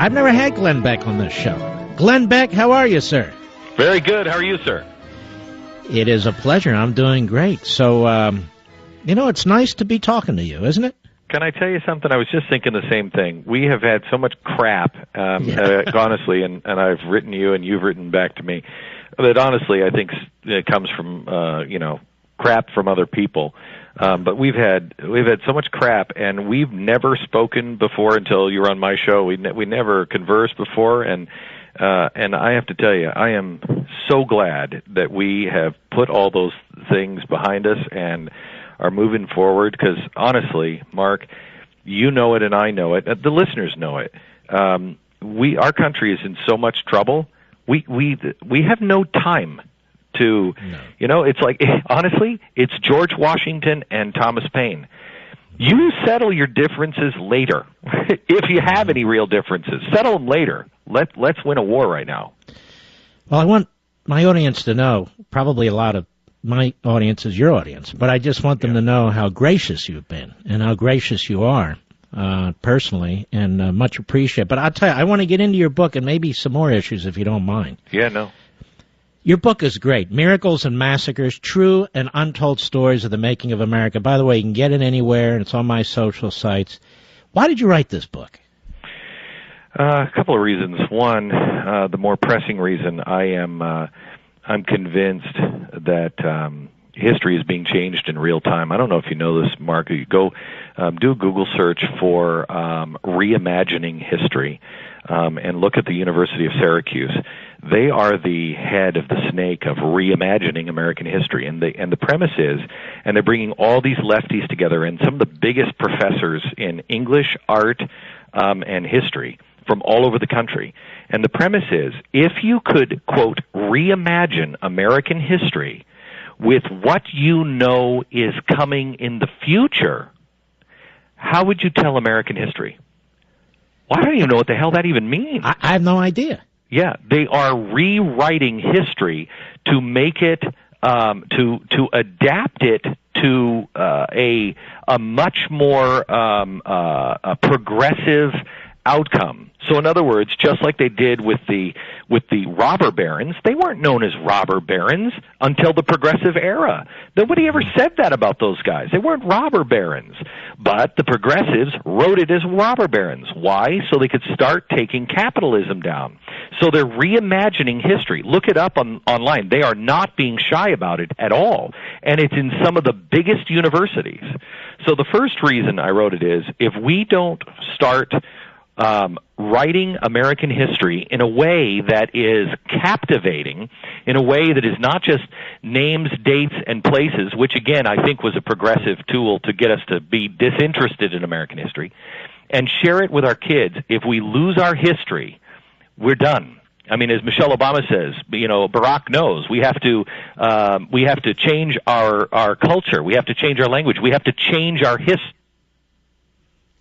I've never had Glenn Beck on this show. Glenn Beck, how are you, sir? Very good. How are you, sir? It is a pleasure. I'm doing great. So, it's nice to be talking to you, isn't it? Can I tell you something? I was just thinking the same thing. We have had so much crap, honestly, and I've written you and you've written back to me, that honestly I think it comes from, crap from other people. But we've had so much crap, and we've never spoken before until you were on my show. We never conversed before, and I have to tell you, I am so glad that we have put all those things behind us and are moving forward, because honestly, Mark, you know it and I know it. The listeners know it. Our country is in so much trouble. We have no time to, it's like, honestly, it's George Washington and Thomas Paine. You settle your differences later. If you have any real differences, settle them later. Let's win a war right now. Well, I want my audience to know, probably a lot of my audience is your audience, but I just want them to know how gracious you've been and how gracious you are personally, and much appreciated. But I'll tell you, I want to get into your book and maybe some more issues if you don't mind. Yeah, no. Your book is great. Miracles and Massacres, True and Untold Stories of the Making of America. By the way, you can get it anywhere, and it's on my social sites. Why did you write this book? A couple of reasons. One, the more pressing reason, I'm convinced that history is being changed in real time. I don't know if you know this, Mark. You go do a Google search for reimagining history and look at the University of Syracuse. They are the head of the snake of reimagining American history, and the premise is, and they're bringing all these lefties together, and some of the biggest professors in English, art, and history from all over the country. And the premise is, if you could, quote, reimagine American history with what you know is coming in the future, how would you tell American history? Well, I don't even know what the hell that even means. I have no idea. Yeah, they are rewriting history to make it, to adapt it to a much more progressive outcome. So in other words, just like they did with the robber barons, they weren't known as robber barons until the progressive era. Nobody ever said that about those guys. They weren't robber barons. But the progressives wrote it as robber barons. Why? So they could start taking capitalism down. So they're reimagining history. Look it up online. They are not being shy about it at all. And it's in some of the biggest universities. So the first reason I wrote it is, if we don't start writing American history in a way that is captivating, in a way that is not just names, dates, and places, which again I think was a progressive tool to get us to be disinterested in American history, and share it with our kids. If we lose our history, we're done. I mean, as Michelle Obama says, Barack knows, we have to change our culture. We have to change our language. We have to change our history.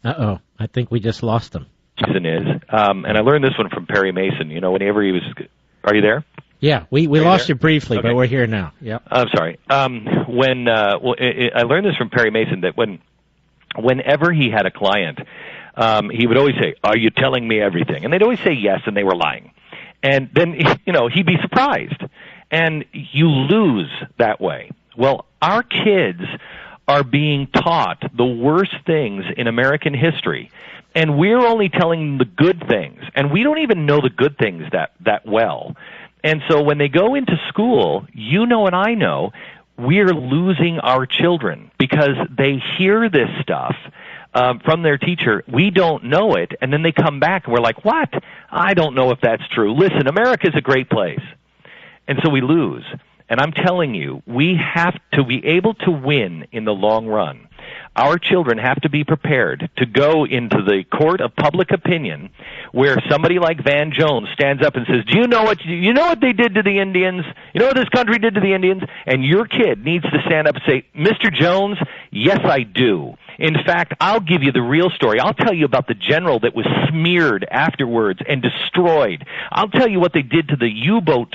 Uh-oh. I think we just lost them. Reason is, and I learned this one from Perry Mason. Whenever he was, are you there? Yeah, we lost you briefly, okay. But we're here now. Yep. I'm sorry. I learned this from Perry Mason that whenever he had a client, he would always say, "Are you telling me everything?" And they'd always say yes, and they were lying. And then he'd be surprised, and you lose that way. Well, our kids are being taught the worst things in American history. And we're only telling them the good things, and we don't even know the good things that well. And so when they go into school, and I know, we're losing our children because they hear this stuff from their teacher. We don't know it, and then they come back and we're like, what? I don't know if that's true. Listen, America's a great place. And so we lose. And I'm telling you, we have to be able to win in the long run. Our children have to be prepared to go into the court of public opinion where somebody like Van Jones stands up and says, do you know what they did to the Indians? You know what this country did to the Indians? And your kid needs to stand up and say, Mr. Jones, yes, I do. In fact, I'll give you the real story. I'll tell you about the general that was smeared afterwards and destroyed. I'll tell you what they did to the U-boat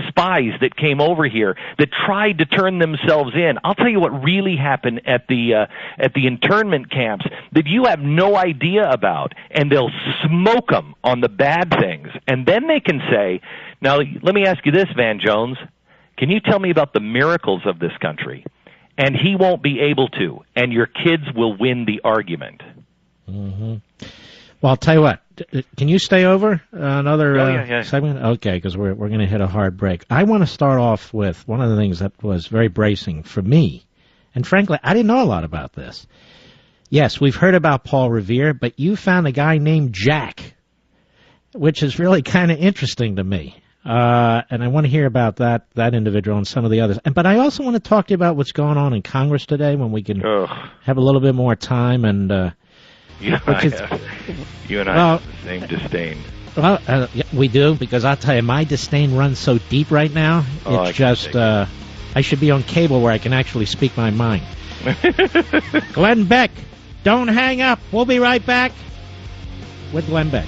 spies that came over here that tried to turn themselves in. I'll tell you what really happened at the internment camps that you have no idea about, and they'll smoke them on the bad things. And then they can say, now, let me ask you this, Van Jones. Can you tell me about the miracles of this country? And he won't be able to, and your kids will win the argument. Mm-hmm. Well, I'll tell you what. Can you stay over another segment? Okay, because we're going to hit a hard break. I want to start off with one of the things that was very bracing for me, and frankly, I didn't know a lot about this. Yes, we've heard about Paul Revere, but you found a guy named Jack, which is really kind of interesting to me. And I want to hear about that individual and some of the others. But I also want to talk to you about what's going on in Congress today when we can have a little bit more time. And you and I have the same disdain. Well, yeah, we do, because I'll tell you, my disdain runs so deep right now. It's just I should be on cable where I can actually speak my mind. Glenn Beck, don't hang up. We'll be right back with Glenn Beck.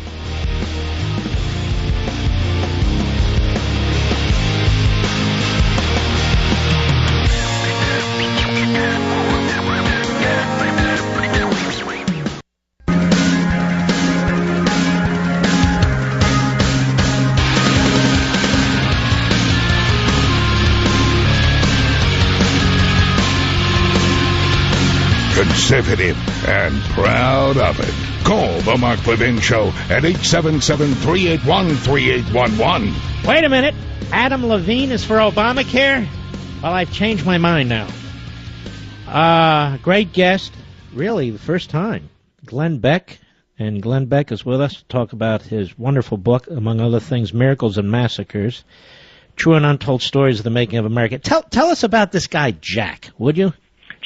Conservative and proud of it. Call the Mark Levin Show at 877-381-3811. Wait a minute. Adam Levine is for Obamacare? Well, I've changed my mind now. Great guest. Really, the first time. Glenn Beck. And Glenn Beck is with us to talk about his wonderful book, among other things, Miracles and Massacres, True and Untold Stories of the Making of America. Tell us about this guy, Jack, would you?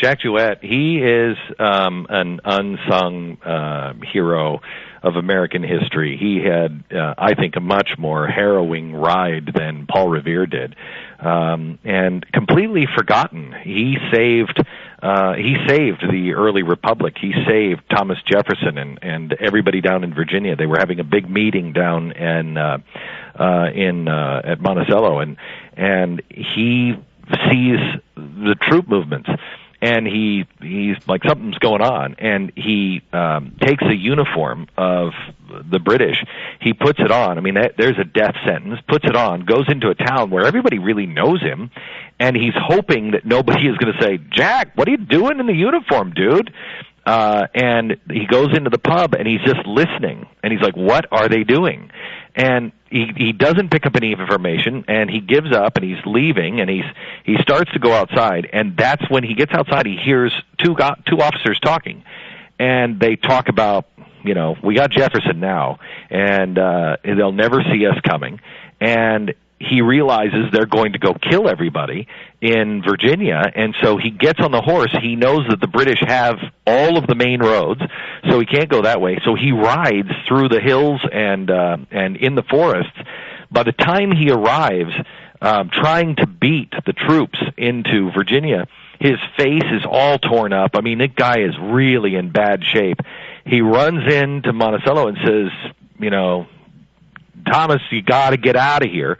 Jack Jouett, he is an unsung hero of American history. He had, I think, a much more harrowing ride than Paul Revere did, and completely forgotten. He saved the early republic. He saved Thomas Jefferson and everybody down in Virginia. They were having a big meeting down at Monticello, and he sees the troop movements. And he's like, something's going on, and he takes a uniform of the British. He puts it on. I mean, there's a death sentence. Puts it on, goes into a town where everybody really knows him, and he's hoping that nobody is going to say, "Jack, what are you doing in the uniform, dude?" And he goes into the pub, and he's just listening, and he's like, "What are they doing?" And he doesn't pick up any information, and he gives up, and he's leaving, and he starts to go outside, and that's when he gets outside. He hears two officers talking, and they talk about, we got Jefferson now, and they'll never see us coming, and he realizes they're going to go kill everybody in Virginia, and so he gets on the horse. He knows that the British have all of the main roads, so he can't go that way. So he rides through the hills and in the forests. By the time he arrives, trying to beat the troops into Virginia, his face is all torn up. I mean, that guy is really in bad shape. He runs into Monticello and says, "Thomas, you got to get out of here."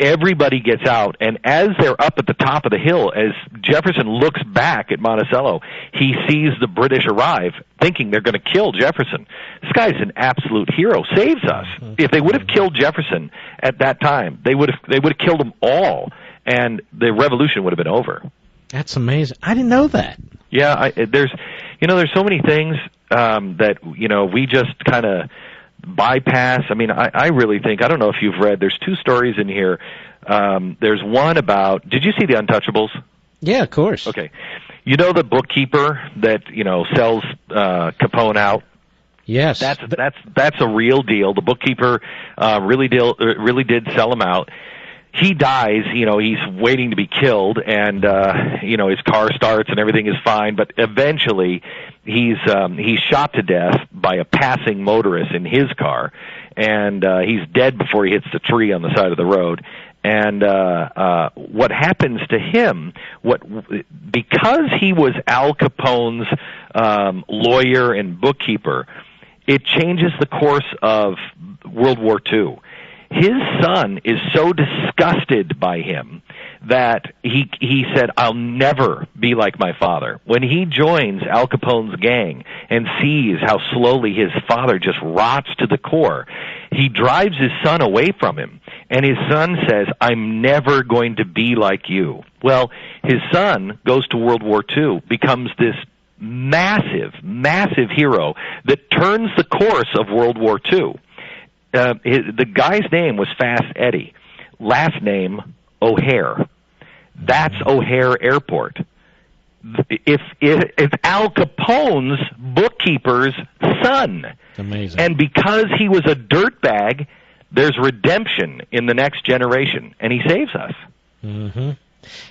Everybody gets out, and as they're up at the top of the hill, as Jefferson looks back at Monticello, he sees the British arrive, thinking they're going to kill Jefferson. This guy's an absolute hero, saves us. If they would have killed Jefferson at that time, they would have killed them all, and the revolution would have been over. That's amazing. I didn't know that. Yeah, there's so many things that we just kind of bypass. I mean, I really think, I don't know if you've read, there's two stories in here. There's one about, did you see The Untouchables? Yeah, of course. Okay. The bookkeeper that, sells Capone out? Yes. That's a real deal. The bookkeeper really did sell him out. He dies, he's waiting to be killed, and his car starts and everything is fine, but eventually he's shot to death by a passing motorist in his car, and he's dead before he hits the tree on the side of the road. And what happens to him? Because he was Al Capone's lawyer and bookkeeper, it changes the course of World War II. His son is so disgusted by him that he said, "I'll never be like my father." When he joins Al Capone's gang and sees how slowly his father just rots to the core, he drives his son away from him. And his son says, "I'm never going to be like you." Well, his son goes to World War II, becomes this massive, massive hero that turns the course of World War II. The guy's name was Fast Eddie. Last name, O'Hare. That's O'Hare Airport. If Al Capone's bookkeeper's son. Amazing. And because he was a dirtbag, there's redemption in the next generation, and he saves us. Mm-hmm.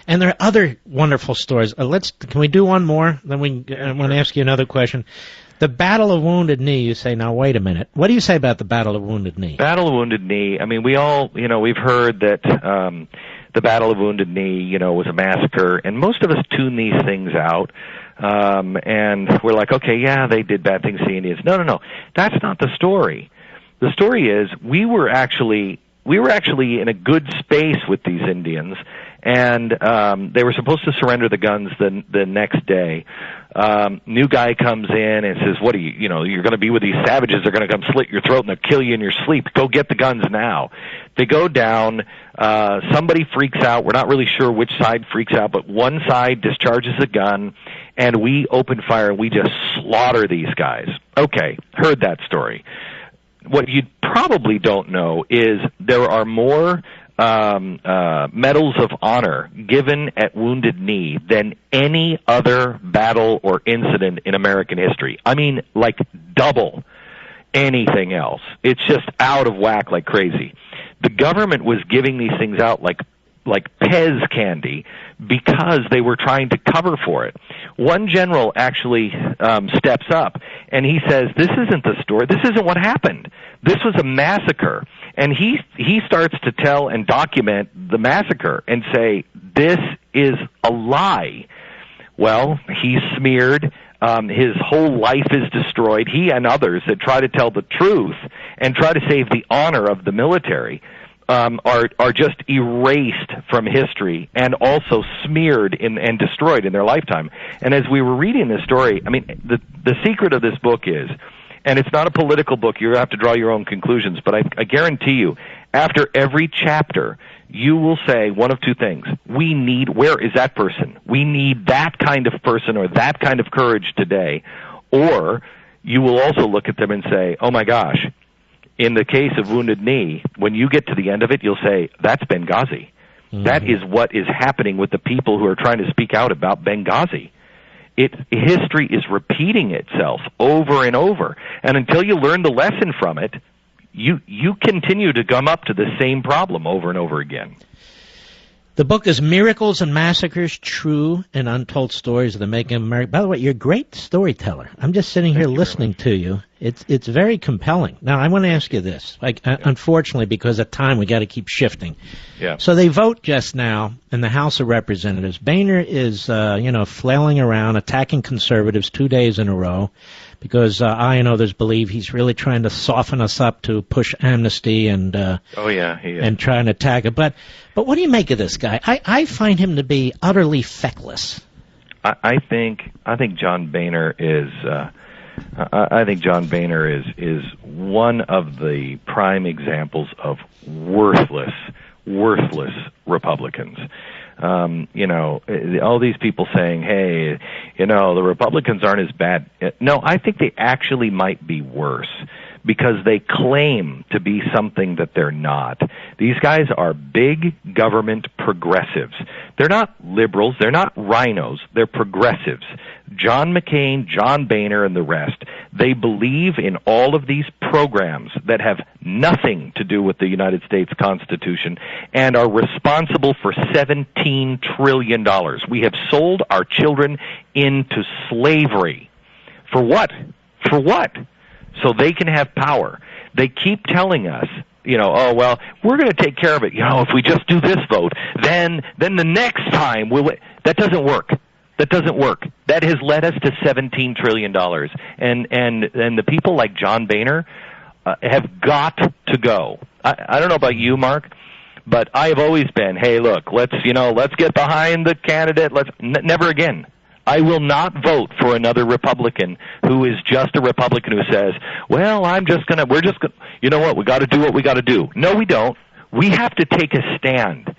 And there are other wonderful stories. Can we do one more? Then I want to ask you another question. The Battle of Wounded Knee, you say, now wait a minute. What do you say about the Battle of Wounded Knee? Battle of Wounded Knee, I mean, we all, we've heard that the Battle of Wounded Knee, was a massacre, and most of us tune these things out, and we're like, okay, yeah, they did bad things to the Indians. No, that's not the story. The story is we were actually in a good space with these Indians, and they were supposed to surrender the guns the next day. New guy comes in and says, "What are you? You're going to be with these savages. They're going to come slit your throat and they'll kill you in your sleep. Go get the guns now." They go down. Somebody freaks out. We're not really sure which side freaks out, but one side discharges a gun, and we open fire and we just slaughter these guys. Okay, heard that story. What you probably don't know is there are more medals of honor given at Wounded Knee than any other battle or incident in American history. I mean, like double anything else. It's just out of whack like crazy. The government was giving these things out like Pez candy because they were trying to cover for it. One general actually steps up and he says, "This isn't the story. This isn't what happened. This was a massacre." And he starts to tell and document the massacre and say, "This is a lie." Well, he's smeared. His whole life is destroyed. He and others that try to tell the truth and try to save the honor of the military are just erased from history and also smeared and destroyed in their lifetime. And as we were reading this story, I mean, the secret of this book is, and it's not a political book, you have to draw your own conclusions, but I guarantee you, after every chapter, you will say one of two things. Where is that person? We need that kind of person or that kind of courage today. Or you will also look at them and say, oh my gosh, in the case of Wounded Knee, when you get to the end of it, you'll say, that's Benghazi. Mm-hmm. That is what is happening with the people who are trying to speak out about Benghazi. History is repeating itself over and over. And until you learn the lesson from it, you continue to come up to the same problem over and over again. The book is Miracles and Massacres, True and Untold Stories of the Making of America. By the way, you're a great storyteller. I'm just sitting here listening to you. It's very compelling. Now, I want to ask you this. Unfortunately, because of time, we got to keep shifting. Yeah. So they vote just now in the House of Representatives. Boehner is, flailing around, attacking conservatives 2 days in a row, because I and others believe he's really trying to soften us up to push amnesty and he is. And try and attack it. But what do you make of this guy? I find him to be utterly feckless. I think John Boehner is. I think John Boehner is one of the prime examples of worthless Republicans. All these people saying, hey, the Republicans aren't as bad. No, I think they actually might be worse because they claim to be something that they're not. These guys are big government progressives. They're not liberals. They're not rhinos. They're progressives. John McCain, John Boehner, and the rest, they believe in all of these programs that have nothing to do with the United States Constitution and are responsible for $17 trillion. We have sold our children into slavery. For what? For what? So they can have power. they keep telling us, oh, well, we're going to take care of it. If we just do this vote, then the next time that doesn't work. That doesn't work. That has led us to $17 trillion. And the people like John Boehner have got to go. I don't know about you, Mark, but I have always been, hey, look, let's get behind the candidate. Never again. I will not vote for another Republican who is just a Republican who says, well, we're just gonna, you know what, we got to do what we got to do. No, we don't. We have to take a stand.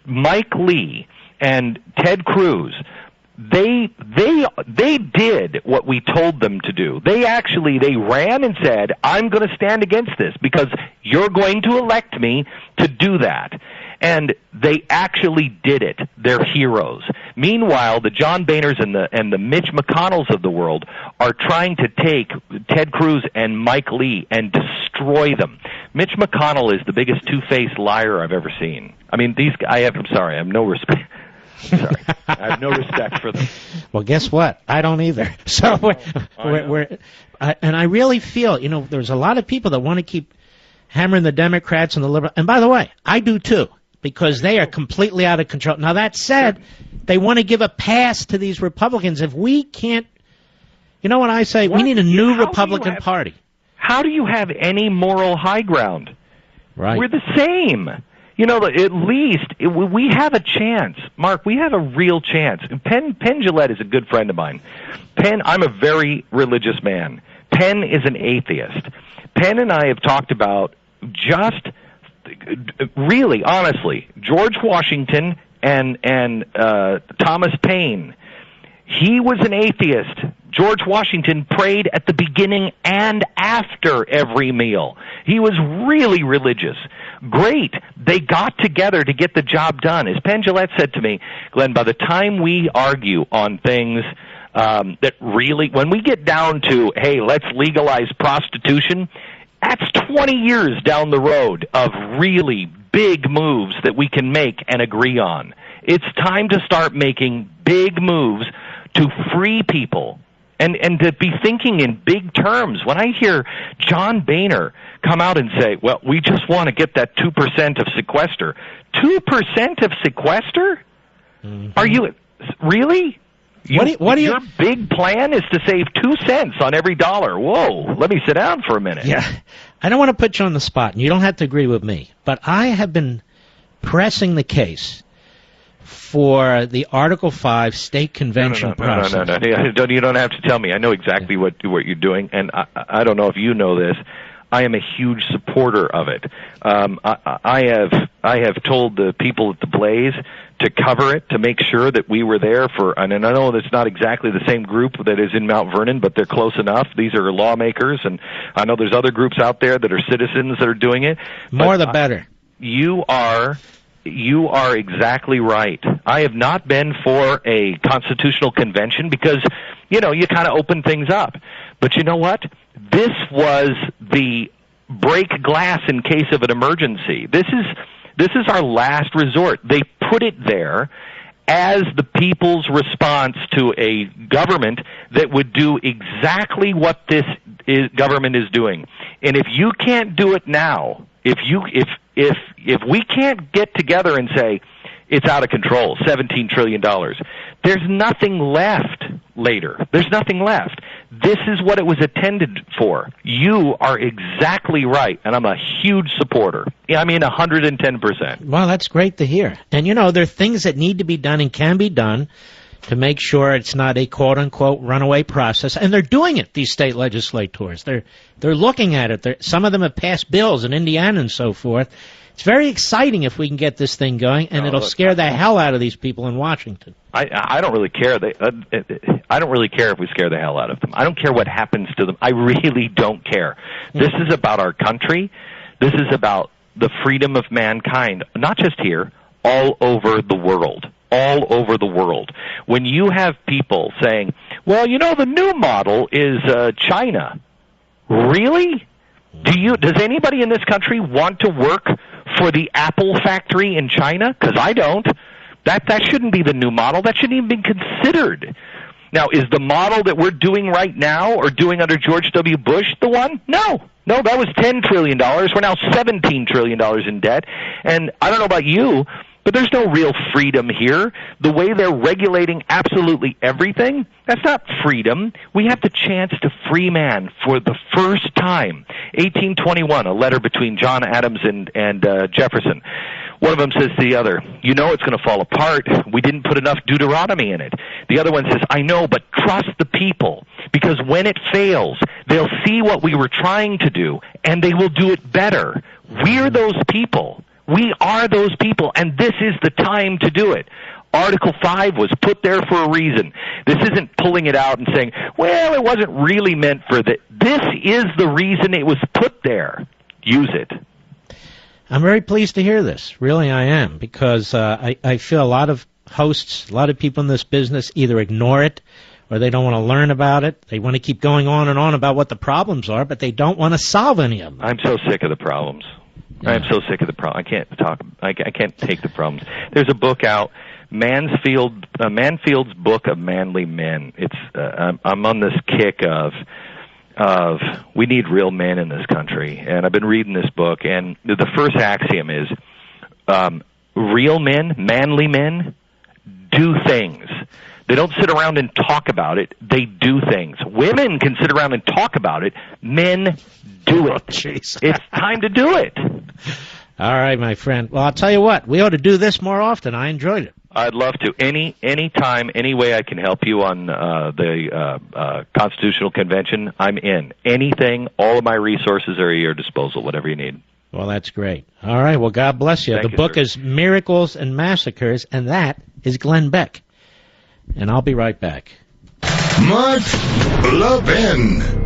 Mike Lee and Ted Cruz, they did what we told them to do. They ran and said, I'm going to stand against this because you're going to elect me to do that. And they actually did it. They're heroes. Meanwhile, the John Boehners and the Mitch McConnells of the world are trying to take Ted Cruz and Mike Lee and destroy them. Mitch McConnell is the biggest two-faced liar I've ever seen. I mean, I have no respect. Sorry, I have no respect for them. Well, guess what? I don't either. So and I really feel, there's a lot of people that want to keep hammering the Democrats and the liberals. And by the way, I do too, because they are completely out of control. Now, that said, they want to give a pass to these Republicans. If we can't, you know what I say? We need a new Republican Party. How do you have any moral high ground? Right. We're the same. At least we have a chance. Mark, we have a real chance. Penn Jillette is a good friend of mine. I'm a very religious man. Penn is an atheist. Penn and I have talked about just really, honestly, George Washington and Thomas Paine. He was an atheist. George Washington prayed at the beginning and after every meal. He was really religious. Great. They got together to get the job done. As Penn Jillette said to me, Glenn, by the time we argue on things that really, when we get down to, hey, let's legalize prostitution, that's 20 years down the road of really big moves that we can make and agree on. It's time to start making big moves to free people and to be thinking in big terms. When I hear John Boehner come out and say, well, we just want to get that 2% of sequester. 2% of sequester? Mm-hmm. Are you really? Your big plan is to save 2 cents on every dollar. Whoa, let me sit down for a minute. Yeah, I don't want to put you on the spot, and you don't have to agree with me, but I have been pressing the case for the Article 5 state convention process. No. You don't have to tell me. I know exactly what you're doing, and I don't know if you know this. I am a huge supporter of it. I have told the people at the Blaze to cover it, to make sure that we were there for, and I know it's not exactly the same group that is in Mount Vernon, but they're close enough. These are lawmakers, and I know there's other groups out there that are citizens that are doing it. More the better. You are exactly right. I have not been for a constitutional convention because, you kind of open things up. But you know what? This was the break glass in case of an emergency. This is our last resort. They put it there as the people's response to a government that would do exactly what this government is doing. And if you can't do it now, if we can't get together and say it's out of control, $17 trillion, there's nothing left later. There's nothing left. This is what it was intended for. You are exactly right, and I'm a huge supporter. I mean, 110%. Well, that's great to hear. And, there are things that need to be done and can be done to make sure it's not a quote-unquote runaway process. And they're doing it, these state legislators. They're looking at it. Some of them have passed bills in Indiana and so forth. It's very exciting if we can get this thing going, and it'll scare the hell out of these people in Washington. I don't really care. I don't really care if we scare the hell out of them. I don't care what happens to them. I really don't care. This is about our country. This is about the freedom of mankind, not just here, all over the world. All over the world. When you have people saying, well, the new model is China. Really? Does anybody in this country want to work for the Apple factory in China? Because I don't. That shouldn't be the new model. That shouldn't even be considered. Now, is the model that we're doing right now or doing under George W. Bush the one? No. No, that was $10 trillion. We're now $17 trillion in debt. And I don't know about you, but there's no real freedom here. The way they're regulating absolutely everything, that's not freedom. We have the chance to free man for the first time. 1821, a letter between John Adams and Jefferson. One of them says to the other, you know it's going to fall apart. We didn't put enough Deuteronomy in it. The other one says, I know, but trust the people, because when it fails, they'll see what we were trying to do, and they will do it better. We're those people. We are those people, and this is the time to do it. Article 5 was put there for a reason. This isn't pulling it out and saying, well, it wasn't really meant for that. This is the reason it was put there. Use it. I'm very pleased to hear this. Really, I am, because I feel a lot of hosts, a lot of people in this business either ignore it or they don't want to learn about it. They want to keep going on and on about what the problems are, but they don't want to solve any of them. I'm so sick of the problems. Yeah. I'm so sick of the problem. I can't take the problems. There's a book out, Manfield's Book of Manly Men. It's I'm on this kick of we need real men in this country, and I've been reading this book, and the first axiom is real men, manly men, do things. They don't sit around and talk about it. They do things. Women can sit around and talk about it. Men do it. Jeez. It's time to do it. All right, my friend. Well, I'll tell you what. We ought to do this more often. I enjoyed it. I'd love to. Any time, any way I can help you on the Constitutional Convention, I'm in. Anything, all of my resources are at your disposal, whatever you need. Well, that's great. All right, well, God bless you. Thank the you, book sir. is Miracles and Massacres, and that is Glenn Beck. And I'll be right back. Mark Levin.